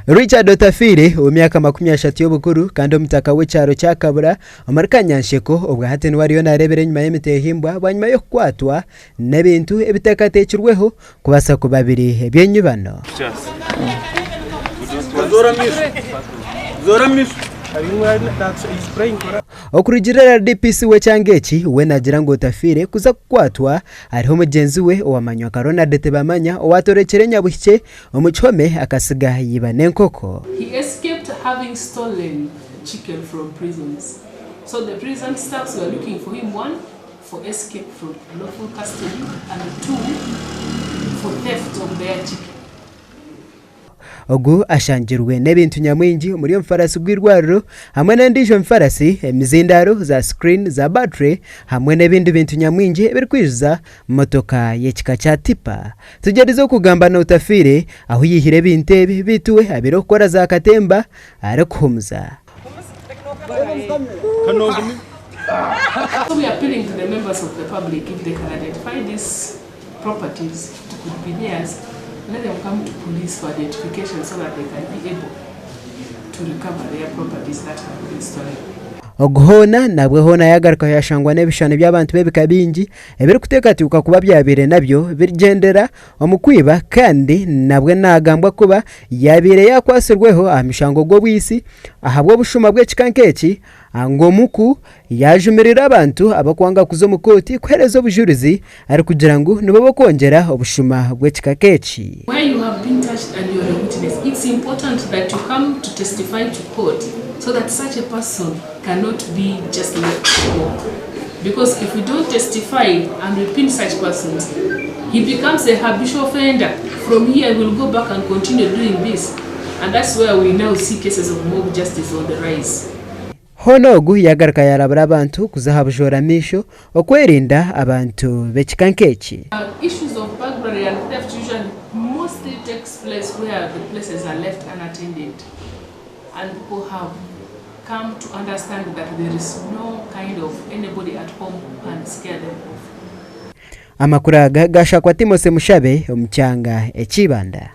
Richard Otafire omyaka 30 y'obukuru kandi omutaka w'ekyaro kya Kabura omuri Kanyansheko obwa hati wariyo narebera enyuma y'emitehimbwa bwanyuma yo kukwatwa n'ebintu ebitekateekirweho kubasa kuba biri ebyenyubano. Okurugirira DPC w'ekyangeki we nagira ngo Otafire kuza kukwatwa hariho mugenzi we owamanywa Karona Detebamanya owatorekere nyabuhike omukihome akasiga yiba n'enkoko. He escaped having stolen chicken from prisons. So the prison staffs were looking for him, one, for escape from lawful custody, and two, for theft of their chicken. Ogu ashangirwe n'ebintu nyamwingi muri mfarasi bw'irwariro hamwe n'endijo mfarasi emizindaro za screen za battery hamwe n'ebindi bintu nyamwingi ebiri kwiza motoka y'ekika kya tipa. Tugerize kugamba na Otafire aho yihire bintu ebi bituwe abiro kukora za katemba ari kuhumuza. So we are appealing to the members of the public, if they can identify these properties that could be theirs, let them come to police for identification so that they can be able to recover their properties that have been stolen. Oguhona nabwe hona yagaruka yashangwa n'ebishano by'abantu bebika bingi ebiri kutekatuka kuba byabire nabyo birgendera omukwiba kandi nabwe nagambwa kuba yabire yakwatsirweho amishango go bwisi ahabwo bushuma bw'ekikankeki ngomuku yajumirira abantu abakwanga kuzo mukoti kuhereza obujurizi ari kugira ngo nibo bakongera obushuma bw'ekikankeki. Where you have been touched and you are a witness, it's important that you come to testify to court so that such a person cannot be just left to walk. Because if we don't testify and we pin such persons, he becomes a habitual offender. From here, he will go back and continue doing this. And that's where we now see cases of mob justice on the rise. Honogu yagaruka yarabura abantu kuzahabujora misho okwerinda abantu b'ekikankeki. Issues of burglary and theft usually mostly takes place where the places are left unattended. And people have come to understand that there is no kind of anybody at home who can scare them off. Amakuraga gashakwa Timose Mushabe omukyanga ekibanda.